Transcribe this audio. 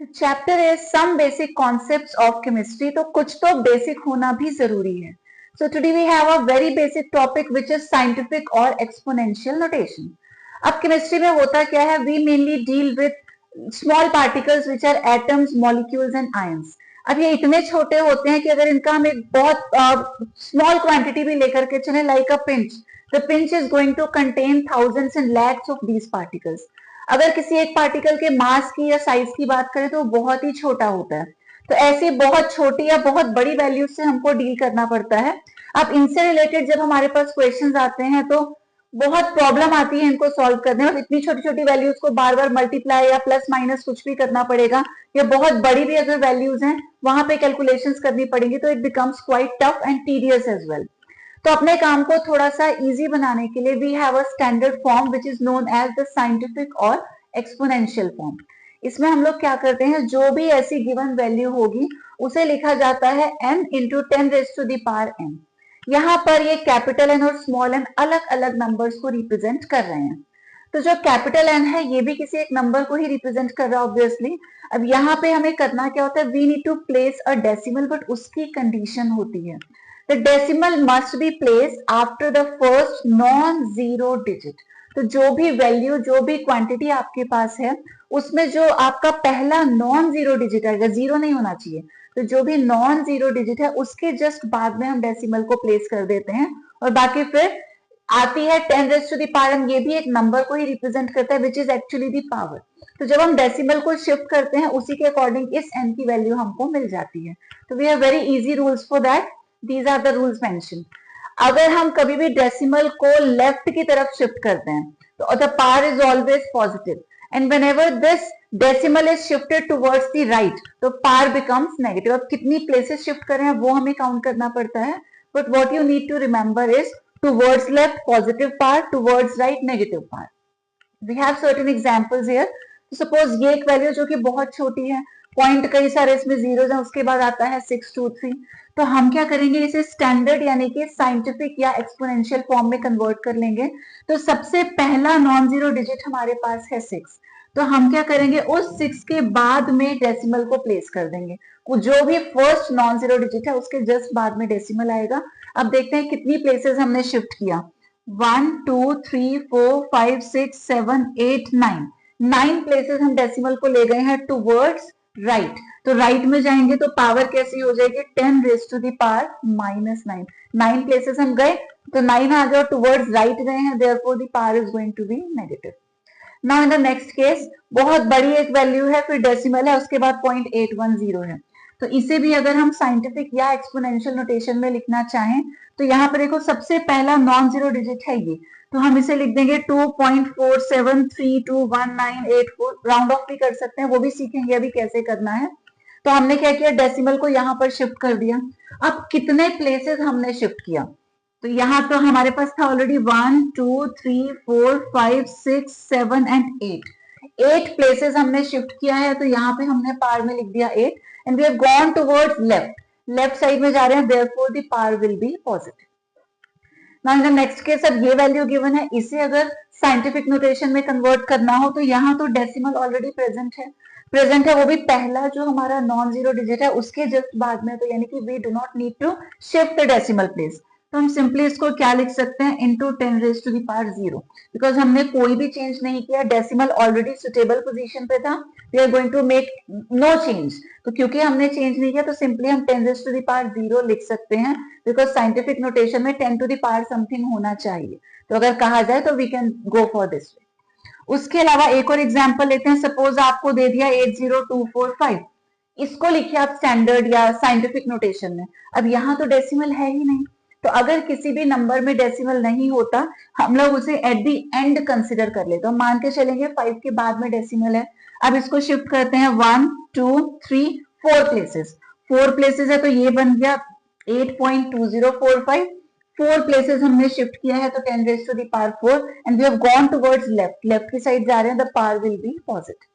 तो चैप्टर है some basic concepts of chemistry, तो कुछ तो बेसिक होना भी जरूरी है. So today we have a very basic topic which is scientific और एक्सपोनेंशियल नोटेशन. अब केमिस्ट्री में होता क्या है, we mainly deal with small particles which are atoms, molecules and ions. अब ये इतने छोटे होते हैं कि अगर इनका हम एक बहुत स्मॉल क्वांटिटी भी लेकर के चले, like a pinch, the pinch is going to contain thousands and lakhs of these particles. अगर किसी एक पार्टिकल के मास की या साइज की बात करें तो बहुत ही छोटा होता है. तो ऐसी बहुत छोटी या बहुत बड़ी वैल्यूज से हमको डील करना पड़ता है. अब इनसे रिलेटेड जब हमारे पास क्वेश्चंस आते हैं तो बहुत प्रॉब्लम आती है इनको सॉल्व करने में. इतनी छोटी छोटी वैल्यूज को बार बार मल्टीप्लाई या प्लस माइनस कुछ भी करना पड़ेगा, या बहुत बड़ी भी अगर वैल्यूज हैं वहां पे कैलकुलेशंस करनी पड़ेंगी, तो it becomes quite tough and tedious as well. तो अपने काम को थोड़ा सा इजी बनाने के लिए we have a standard form which is known as the scientific और एक्सपोनेंशियल फॉर्म. इसमें हम लोग क्या करते हैं, जो भी ऐसी गिवन वैल्यू होगी उसे लिखा जाता है n इंटू 10⁻n. यहाँ पर ये कैपिटल एन और स्मॉल एन अलग अलग नंबर्स को रिप्रेजेंट कर रहे हैं. तो जो कैपिटल एन है ये भी किसी एक नंबर को ही रिप्रेजेंट कर रहा है ऑब्वियसली. अब यहाँ पे हमें करना क्या होता है, we need to place a decimal, but उसकी कंडीशन होती है the decimal must be placed after the first non-zero digit. तो जो भी वैल्यू, जो भी क्वांटिटी आपके पास है उसमें जो आपका पहला नॉन जीरो डिजिट आएगा, जीरो नहीं होना चाहिए, तो जो भी नॉन जीरो डिजिट है उसके जस्ट बाद में हम डेसिमल को प्लेस कर देते हैं. और बाकी फिर आती है 10⁻n, ये भी एक नंबर को ही रिप्रेजेंट करता है which is actually the power. तो जब हम डेसिमल को शिफ्ट करते हैं उसी के अकॉर्डिंग इस n की वैल्यू हमको मिल जाती है. तो we have very easy rules for that. These are the rules mentioned. अगर हम कभी भी डेसिमल को लेफ्ट की तरफ शिफ्ट करते हैं तो the power is always positive, and whenever this decimal is shifted towards the right, तो power becomes negative. अब कितनी places shift कर रहे हैं वो हमें काउंट करना पड़ता है, but what you need to remember is towards left positive power, towards right negative power. We have certain examples here. Suppose ये एक वैल्यू जो कि बहुत छोटी है, पॉइंट कई सारे इसमें जीरोस हैं, उसके बाद आता है 623. तो हम क्या करेंगे, इसे स्टैंडर्ड यानी कि साइंटिफिक या एक्सपोनेंशियल फॉर्म में कन्वर्ट कर लेंगे. तो सबसे पहला नॉन जीरो डिजिट हमारे पास है 6. तो हम क्या करेंगे, उस 6 के बाद में डेसिमल को प्लेस कर देंगे. जो भी फर्स्ट नॉन जीरो डिजिट है उसके जस्ट बाद में डेसिमल आएगा. अब देखते हैं कितनी प्लेसेस हमने शिफ्ट किया. 1 2 3 4 5 6 7 8 9. 9 प्लेसेस हम डेसिमल को ले गए हैं टूवर्ड्स राइट. तो राइट में जाएंगे तो पावर कैसी हो जाएगी, 10⁻⁻9. 9 प्लेसेस हम गए तो 9 आ गया, टूवर्ड्स राइट गए हैं, therefore the power is going to be negative. Now in the next case बहुत बड़ी एक वैल्यू है, फिर डेसिमल है, उसके बाद 0.810 है. तो इसे भी अगर हम साइंटिफिक या एक्सपोनेंशियल नोटेशन में लिखना चाहें तो यहाँ पर देखो सबसे पहला नॉन जीरो डिजिट है ये, तो हम इसे लिख देंगे 2.47321984. राउंड ऑफ भी कर सकते हैं, वो भी सीखेंगे अभी कैसे करना है. तो हमने क्या किया, डेसिमल को यहाँ पर शिफ्ट कर दिया. अब कितने प्लेसेस हमने शिफ्ट किया, तो यहाँ तो हमारे पास था ऑलरेडी 1 2 3 4 5 6 7 एंड 8. 8 प्लेसेस हमने शिफ्ट किया है, तो यहाँ पे हमने पावर में लिख दिया 8 and we have gone towards left. Left side में जा रहे हैं, therefore the power will be positive. Now in the next case अब ये वैल्यू गिवन है, इसे अगर साइंटिफिक नोटेशन में कन्वर्ट करना हो तो यहाँ तो डेसिमल ऑलरेडी प्रेजेंट है, वो भी पहला जो हमारा नॉन जीरो डिजिट है उसके जस्ट बाद में, तो यानी कि we do not need to shift the decimal place. तो हम सिंपली इसको क्या लिख सकते हैं, इनटू 10⁻0, बिकॉज हमने कोई भी चेंज नहीं किया, डेसिमल ऑलरेडी सुटेबल पोजीशन पे था, we are going to make no change. तो क्योंकि हमने चेंज नहीं किया तो सिंपली हम 10⁻0 लिख सकते हैं, बिकॉज साइंटिफिक नोटेशन में 10 समथिंग होना चाहिए. तो अगर कहा जाए तो we can go for this way. उसके अलावा एक और एग्जांपल लेते हैं. सपोज आपको दे दिया 80245, इसको लिखिए आप स्टैंडर्ड या साइंटिफिक नोटेशन में. अब यहाँ तो डेसिमल है ही नहीं, तो अगर किसी भी नंबर में डेसिमल नहीं होता हम लोग उसे एट दी एंड कंसिडर कर लेते हैं. मान के चलेंगे 5 के बाद में डेसिमल है. अब इसको शिफ्ट करते हैं 1 2 3 4 प्लेसेस. 4 प्लेसेस है तो ये बन गया 8.2045. 4 प्लेसेस हमने शिफ्ट किया है तो 10⁻4 and we have gone towards left. Left की साइड जा रहे हैं, the power will be positive.